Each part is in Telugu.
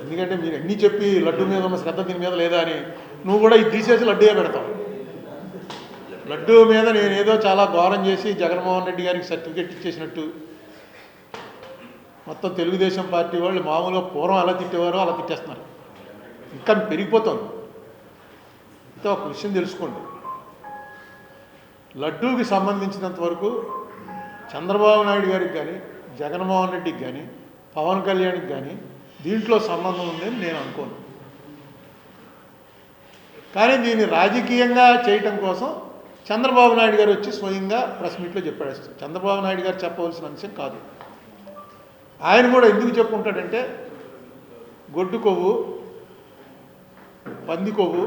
ఎందుకంటే మీరు అన్నీ చెప్పి లడ్డు మీద ఉన్న శ్రద్ధ దీని మీద లేదా అని నువ్వు కూడా ఇది తీసేసి లడ్డూయే పెడతావు. లడ్డూ మీద నేనేదో చాలా ఘోరం చేసి జగన్మోహన్ రెడ్డి గారికి సర్టిఫికెట్ ఇచ్చేసినట్టు మొత్తం తెలుగుదేశం పార్టీ వాళ్ళు మామూలుగా పూర్వం ఎలా తిట్టేవారో అలా తిట్టేస్తున్నారు. ఇంకా పెరిగిపోతుంది. అయితే ఒక విషయం తెలుసుకోండి, లడ్డూకి సంబంధించినంత వరకు చంద్రబాబు నాయుడు గారికి కానీ జగన్మోహన్ రెడ్డికి కానీ పవన్ కళ్యాణ్కి కానీ దీంట్లో సంబంధం ఉందని నేను అనుకోను. కానీ దీన్ని రాజకీయంగా చేయటం కోసం చంద్రబాబు నాయుడు గారు వచ్చి స్వయంగా ప్రెస్ మీట్లో చెప్పాడు. చంద్రబాబు నాయుడు గారు చెప్పవలసిన అంశం కాదు. ఆయన కూడా ఎందుకు చెప్పుకుంటాడంటే గొడ్డు కొవ్వు, పంది కొవ్వు,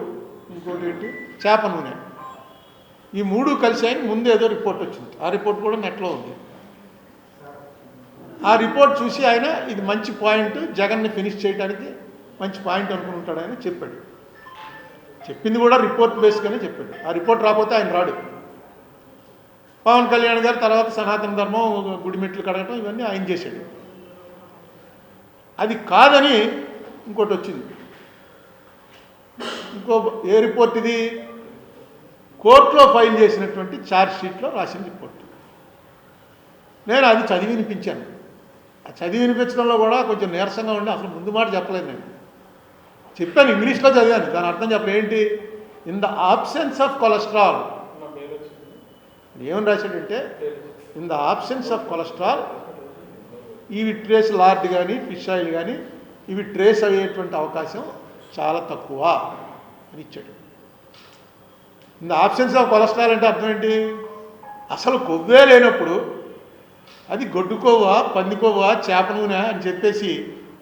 ఇంకోటి ఏంటి చేప నూనె, ఈ మూడు కలిసి ఆయన ముందు ఏదో రిపోర్ట్ వచ్చింది. ఆ రిపోర్ట్ కూడా నెట్లో ఉంది. ఆ రిపోర్ట్ చూసి ఆయన ఇది మంచి పాయింట్, జగన్ని ఫినిష్ చేయడానికి మంచి పాయింట్ అనుకుంటాడు ఆయన చెప్పాడు. చెప్పింది కూడా రిపోర్ట్ బేస్గానే చెప్పాడు. ఆ రిపోర్ట్ రాకపోతే ఆయన రాడు. పవన్ కళ్యాణ్ గారు తర్వాత సనాతన ధర్మం, గుడిమెట్లు కడగటం ఇవన్నీ ఆయన చేశాడు. అది కాదని ఇంకోటి వచ్చింది. ఇంకో ఏ రిపోర్ట్ ఇది? కోర్టులో ఫైల్ చేసినటువంటి ఛార్జ్ షీట్లో రాసిన రిపోర్ట్. నేను అది చదివి వినిపించాను. ఆ చదివి వినిపించడంలో కూడా కొంచెం నీరసంగా ఉండి అసలు ముందు మాట చెప్పలేదు. నేను చెప్పాను, ఇంగ్లీష్లో చదివాను. దాని అర్థం చెప్పలేదు. ఏంటి? In the absence of cholesterol. ఏమని రాశాడంటే in the absence of cholesterol ఇవి ట్రేస్ లార్డ్ కానీ ఫిష్ ఆయిల్ కానీ ఇవి ట్రేస్ అయ్యేటువంటి అవకాశం చాలా తక్కువ అని ఇచ్చాడు. In the absence of cholesterol అంటే అర్థం ఏంటి? అసలు కొవ్వే లేనప్పుడు అది గొడ్డు కొవ్వా, పంది కొవ్వా, చేప నూనె అని చెప్పేసి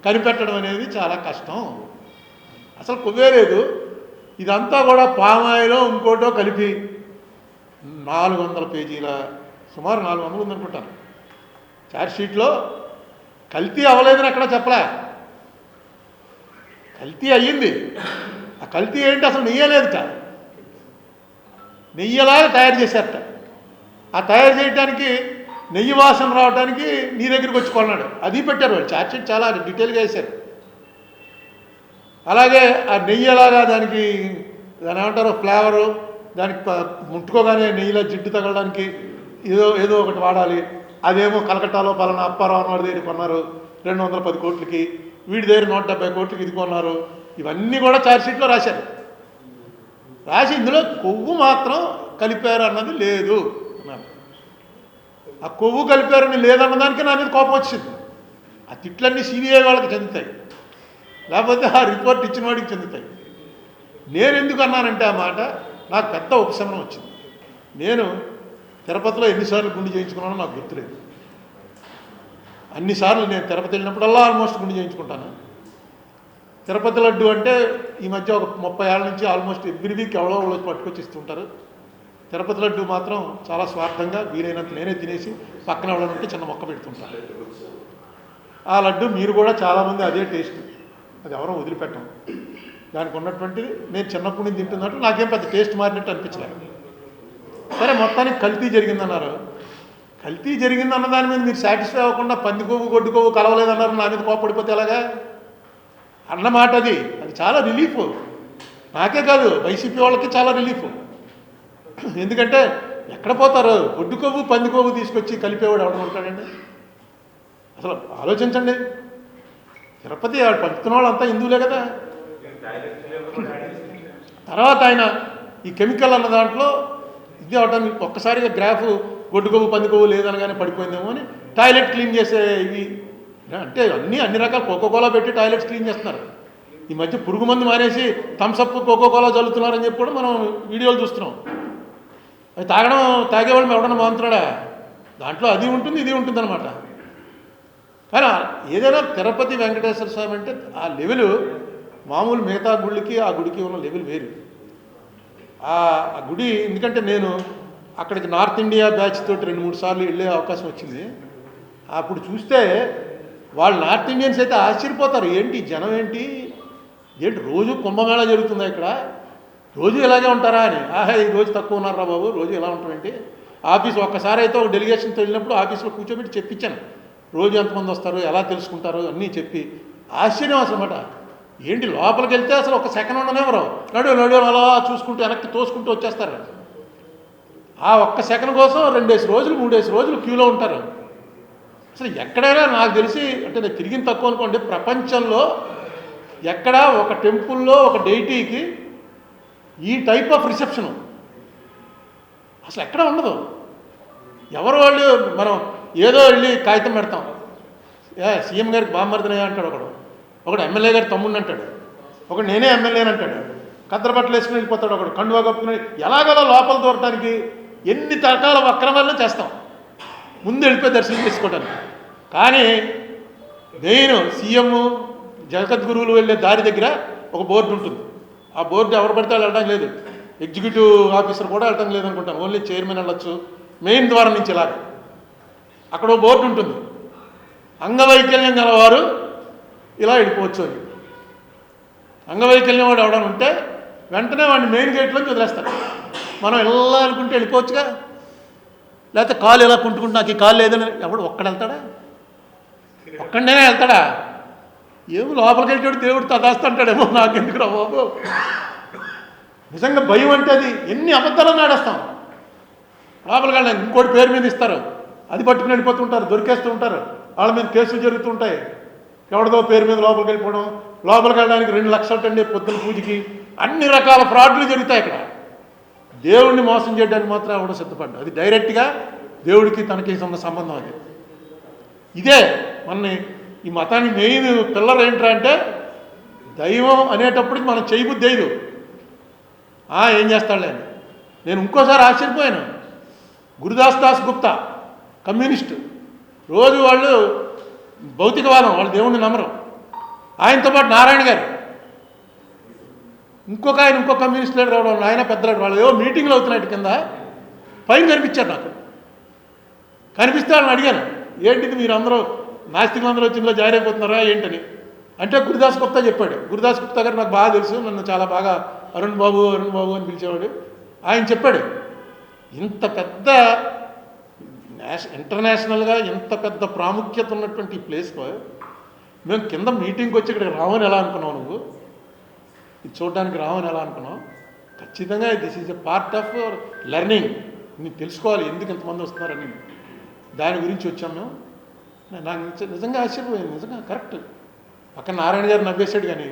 కనిపెట్టడం అనేది చాలా కష్టం. అసలు కొవ్వే లేదు. ఇదంతా కూడా పామాయిలో ఇంకోటో కలిపి 400 పేజీల, సుమారు 400 ఉందనుకుంటాను ఛార్జ్ షీట్లో. కల్తీ అవ్వలేదని అక్కడ చెప్పలే, కల్తీ అయ్యింది. ఆ కల్తీ ఏంటి? అసలు నెయ్యలేదుట, నెయ్యలాగా తయారు చేశారట. ఆ తయారు చేయడానికి నెయ్యి వాసన రావడానికి నీ దగ్గరికి వచ్చి కొన్నాడు. అది పెట్టారు వాళ్ళు. ఛార్జ్ షీట్ చాలా డీటెయిల్గా వేశారు. అలాగే ఆ నెయ్యి ఎలాగా దానికి ఏమంటారో ఫ్లేవరు, దానికి ముట్టుకోగానే నెయ్యిలో జిడ్డు తగలడానికి ఏదో ఒకటి వాడాలి. అదేమో కలకట్టాలో పలానా అప్పారావు వాడి దగ్గర కొన్నారు 210 కోట్లకి, వీడి దగ్గర 170 కోట్లకి ఇది కొన్నారు. ఇవన్నీ కూడా ఛార్జ్ షీట్లో రాశారు. రాసి ఇందులో కొవ్వు మాత్రం కలిపారు అన్నది లేదు అన్నారు. ఆ కొవ్వు కలిపారని లేదన్నదానికి నా మీద కోపం వచ్చింది. ఆ తిట్లన్నీ సిబిఐ వాళ్ళకి చెందుతాయి, లేకపోతే ఆ రిపోర్ట్ ఇచ్చిన వాడికి చెందుతాయి. నేను ఎందుకు అన్నానంటే ఆ మాట నాకు పెద్ద ఉపశమనం వచ్చింది. నేను తిరుపతిలో ఎన్నిసార్లు గుండు చేయించుకున్నానో నాకు గుర్తులేదు. అన్నిసార్లు నేను తిరుపతి వెళ్ళినప్పుడల్లా ఆల్మోస్ట్ గుండు చేయించుకుంటాను. తిరుపతి లడ్డు అంటే ఈ మధ్య ఒక 30 ఏళ్ళ నుంచి ఆల్మోస్ట్ ఎవ్రీ వీక్ ఎవరో వాళ్ళు పట్టుకొచ్చి ఇస్తుంటారు. తిరుపతి లడ్డు మాత్రం చాలా స్వార్థంగా వీలైనంత నేనే తినేసి పక్కన ఎవరైనా చిన్న మొక్క పెడుతుంటాను. ఆ లడ్డు మీరు కూడా చాలామంది అదే టేస్ట్, అది ఎవరో వదిలిపెట్టం. దానికి ఉన్నటువంటిది నేను చిన్నప్పటి నుంచి తింటున్నట్టు నాకేం పెద్ద టేస్ట్ మారినట్టు అనిపించలేదు. సరే, మొత్తానికి కల్తీ జరిగిందన్నారు. కల్తీ జరిగిందన్న దాని మీద మీరు సాటిస్ఫై అవ్వకుండా పంది కొవ్వు గొడ్డు కొవ్వు కలవలేదన్నారు, నా మీద కోపడిపోతే ఎలాగా అన్నమాట. అది చాలా రిలీఫ్. నాకే కాదు, వైసీపీ వాళ్ళకి చాలా రిలీఫ్. ఎందుకంటే ఎక్కడ పోతారు? గొడ్డు కొవ్వు పంది కొవ్వు తీసుకొచ్చి కలిపేవాడు ఎవడు ఉంటాడండి? అసలు ఆలోచించండి. తిరుపతి పంచుతున్న వాళ్ళంతా హిందువులే కదా. తర్వాత ఆయన ఈ కెమికల్ అన్న దాంట్లో ఇది అవడానికి ఒక్కసారిగా గ్రాఫ్ గొడ్డు కొవ్వు పంది కొవ్వు లేదనగానే పడిపోయిందేమో అని టాయిలెట్ క్లీన్ చేసే ఇవి అంటే అన్ని రకాల కోకోకోలా పెట్టి టాయిలెట్స్ క్లీన్ చేస్తున్నారు. ఈ మధ్య పురుగు మందు మానేసి థమ్సప్ కోకోకోలా చల్లుతున్నారని చెప్పి కూడా మనం వీడియోలు చూస్తున్నాం. అది తాగేవాళ్ళు ఎవడన్నా మానుతున్నాడా? దాంట్లో అది ఉంటుంది ఇది ఉంటుంది అనమాట. కానీ ఏదైనా తిరుపతి వెంకటేశ్వర స్వామి అంటే ఆ లెవెల్ మామూలు మిగతా గుళ్ళకి ఆ గుడికి ఉన్న లెవెల్ వేరు. ఆ గుడి ఎందుకంటే నేను అక్కడికి నార్త్ ఇండియా బ్యాచ్ తోటి 2-3 సార్లు వెళ్ళే అవకాశం వచ్చింది. అప్పుడు చూస్తే వాళ్ళు నార్త్ ఇండియన్స్ అయితే ఆశ్చర్యపోతారు. ఏంటి జనం ఏంటి రోజు కుంభమేళా జరుగుతుందా ఇక్కడ, రోజు ఇలాగే ఉంటారా అని. ఈ రోజు తక్కువ ఉన్నారా బాబు, రోజు ఇలా ఉంటామేంటి. ఆఫీస్ ఒక్కసారి అయితే ఒక డెలిగేషన్తో వెళ్ళినప్పుడు ఆఫీస్లో కూర్చోబెట్టి చెప్పించాను, రోజు ఎంతమంది వస్తారు, ఎలా తెలుసుకుంటారు అన్నీ చెప్పి ఆశ్చర్యం అసలు. ఏంటి లోపలికి వెళ్తే అసలు ఒక సెకండ్ ఉండనేవరు, నడు అలా చూసుకుంటూ వెనక్కి తోసుకుంటూ వచ్చేస్తారు. ఆ ఒక్క సెకండ్ కోసం 2 రోజులు 3 రోజులు క్యూలో ఉంటారు. అసలు ఎక్కడైనా నాకు తెలిసి, అంటే నేను తిరిగిన తక్కువ అనుకోండి, ప్రపంచంలో ఎక్కడ ఒక టెంపుల్లో ఒక డైటీకి ఈ టైప్ ఆఫ్ రిసెప్షను అసలు ఎక్కడ ఉండదు. ఎవరు వాళ్ళు, మనం ఏదో వెళ్ళి కాగితం పెడతాం, సీఎం గారికి బామ్మర్దనయ్య అంటాడు ఒకడు ఎమ్మెల్యే గారి తమ్ముడిని అంటాడు, ఒకడు నేనే ఎమ్మెల్యేని అంటాడు, కద్దరు బట్టలు వేసుకుని వెళ్ళిపోతాడు, ఒకడు కండువా కప్పుకుని ఎలాగలా లోపల దూరటానికి ఎన్ని రకాల వక్రమాలను చేస్తాం ముందు వెళ్ళిపోయి దర్శనం చేసుకోవడానికి. కానీ నేను సీఎం జగద్గురువులు వెళ్ళే దారి దగ్గర ఒక బోర్డు ఉంటుంది. ఆ బోర్డు ఎవరు పడితే వెళ్ళడం లేదు, ఎగ్జిక్యూటివ్ ఆఫీసర్ కూడా వెళ్ళటం లేదనుకుంటాను, ఓన్లీ చైర్మన్ వెళ్ళొచ్చు మెయిన్ ద్వారం నుంచి. ఇలాగ అక్కడ ఒక బోర్డు ఉంటుంది, అంగవైకల్యం గలవారు ఇలా వెళ్ళిపోవచ్చు అని. అంగవైకల్యం వాడు ఎవడని ఉంటే వెంటనే వాడిని మెయిన్ గేట్లోంచి వదిలేస్తాడు. మనం వెళ్ళాలనుకుంటే వెళ్ళిపోవచ్చుగా, లేకపోతే కాలు ఎలా కుంటుకుంటే నాకు ఈ కాలు లేదని ఎవడు ఒక్కడ వెళ్తాడా, ఒక్కడైనా వెళ్తాడా? ఏమో లోపలికి వెళ్ళాడు దేవుడు తదాస్తుంటాడేమో, నాకెందుకు రా బాబు. నిజంగా భయం అంటే అది. ఎన్ని అబద్ధాలను ఆడేస్తాం లోపలికి వెళ్ళాలి. ఇంకోటి పేరు మీద ఇస్తారు, అది పట్టుకుని వెళ్ళిపోతుంటారు, దొరికేస్తూ ఉంటారు, వాళ్ళ మీద కేసులు జరుగుతుంటాయి. ఎవరిదో పేరు మీద లోపలికి వెళ్ళిపోవడం, లోపలికి వెళ్ళడానికి 2 లక్షలు అండి పొద్దున పూజకి. అన్ని రకాల ఫ్రాడ్లు జరుగుతాయి ఇక్కడ. దేవుడిని మోసం చేయడానికి మాత్రం ఎవడో సిద్ధపడ్డా, అది డైరెక్ట్గా దేవుడికి తనకి ఉన్న సంబంధం. అది ఇదే మన ఈ మతానికి మెయిన్ పిల్లర్ ఏంట్రా అంటే, దైవం అనేటప్పటికి మనం చేయబుద్ధి అయ్యదు. ఏం చేస్తాడులే అని. నేను ఇంకోసారి ఆశ్చర్యపోయాను, గురుదాస్ గుప్తా కమ్యూనిస్టు, రోజు వాళ్ళు భౌతికవాదం, వాళ్ళు దేవుణ్ణి నమ్మరు. ఆయనతో పాటు నారాయణ గారు, ఇంకొక కమ్యూనిస్ట్ లీడర్ రావడం, ఆయన పెద్దలాడు, వాళ్ళు ఏవో మీటింగ్లు అవుతున్నాయి కింద పైన కనిపించారు. నాకు కనిపిస్తే వాళ్ళని అడిగాను, ఏంటిది మీరు అందరూ నాస్తికులందరూ వచ్చి ఇందులో జాయిన్ అయిపోతున్నారా ఏంటని. అంటే గురుదాస్ గుప్తా చెప్పాడు. గురుదాస్ గుప్తా గారు నాకు బాగా తెలుసు, నన్ను చాలా బాగా అరుణ్ బాబు అని పిలిచేవాడు. ఆయన చెప్పాడు, ఇంత పెద్ద ఇంటర్నేషనల్గా ఇంత పెద్ద ప్రాముఖ్యత ఉన్నటువంటి ఈ ప్లేస్లో మేము కింద మీటింగ్కి వచ్చి ఇక్కడికి రావని ఎలా అనుకున్నావు, నువ్వు ఇది చూడడానికి రావని ఎలా అనుకున్నావు? ఖచ్చితంగా this is a part of learning, నీకు తెలుసుకోవాలి ఎందుకు ఇంతమంది వస్తున్నారని. దాని గురించి వచ్చాం మేము. నాకు నిజంగా ఆశ్చర్యపోయింది, నిజంగా కరెక్ట్. పక్కన నారాయణ గారు నవ్వేశాడు, కానీ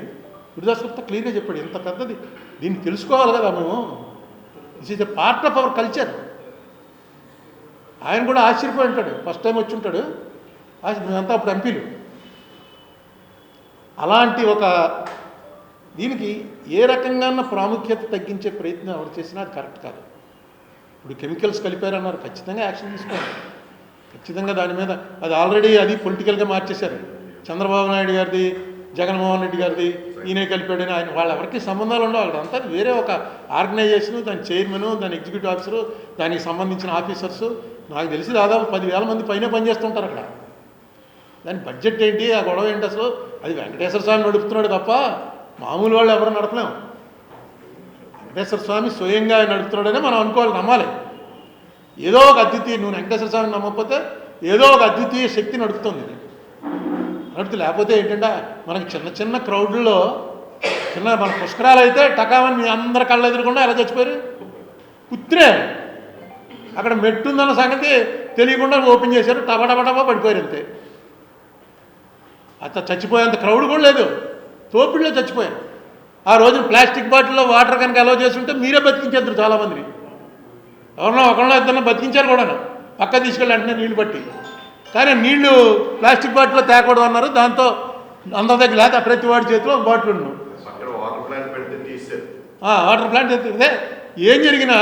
గురుదాస్ గుప్తా క్లియర్గా చెప్పాడు, ఇంత పెద్దది, దీన్ని తెలుసుకోవాలి కదా మేము, this is a part of our culture. ఆయన కూడా ఆశ్చర్యపోయి ఉంటాడు, ఫస్ట్ టైం వచ్చి ఉంటాడు. మేమంతా అప్పుడు ఎంపీలు. అలాంటి ఒక దీనికి ఏ రకంగా ప్రాముఖ్యత తగ్గించే ప్రయత్నం ఎవరు చేసినా అది కరెక్ట్ కాదు. ఇప్పుడు కెమికల్స్ కలిపారన్నారు, ఖచ్చితంగా యాక్షన్ తీసుకోవాలి. ఖచ్చితంగా దాని మీద అది ఆల్రెడీ అది పొలిటికల్గా మార్చేశారు. చంద్రబాబు నాయుడు గారిది, జగన్మోహన్ రెడ్డి గారిది, ఈయనే కలిపాడని ఆయన వాళ్ళ ఎవరికి సంబంధాలు ఉండవు. అక్కడంతా వేరే ఒక ఆర్గనైజేషను, దాని చైర్మను, దాని ఎగ్జిక్యూటివ్ ఆఫీసరు, దానికి సంబంధించిన ఆఫీసర్సు, నాకు తెలిసి దాదాపు 10,000 మంది పైన పనిచేస్తుంటారు అక్కడ. దాని బడ్జెట్ ఏంటి, ఆ గొడవ ఏంటి అసలు? అది వెంకటేశ్వర స్వామి నడుపుతున్నాడు తప్ప మామూలు వాళ్ళు ఎవరు నడపలేము. వెంకటేశ్వర స్వామి స్వయంగా నడుపుతున్నాడనే మనం అనుకోవాలి, నమ్మాలి. ఏదో ఒక అద్వితీయ, నువ్వు వెంకటేశ్వర స్వామిని నమ్మకపోతే ఏదో ఒక అద్వితీయ శక్తి నడుపుతుంది. లేకపోతే ఏంటంటే మనకి చిన్న చిన్న క్రౌడ్లో మన పుష్కరాలు అయితే టకామని మీ అందరి కళ్ళ ఎదురుకుండా ఎలా చచ్చిపోయారు, కుత్రే అక్కడ మెట్టుందన్న సంగతి తెలియకుండా ఓపెన్ చేశారు, టబా పడిపోయారు అంతే. అంత చచ్చిపోయేంత క్రౌడ్ కూడా లేదు, తోపిడిలో చచ్చిపోయారు. ఆ రోజున ప్లాస్టిక్ బాటిల్లో వాటర్ కనుక అలౌ చేస్తుంటే మీరే బతికించేద్దరు చాలామందిని. ఎవరినో ఒకరినో ఇద్దరినో బతికించారు కూడా, పక్క తీసుకెళ్ళి వెంటనే నీళ్లు పట్టి. కానీ నీళ్లు ప్లాస్టిక్ బాటిల్లో తేకూడదు అన్నారు. దాంతో అందరి దగ్గర లేకపోతే ప్రతి వాడి చేతిలో ఒక బాటిల్ ఉన్నాం. వాటర్ ప్లాంట్ ఇదే ఏం జరిగినా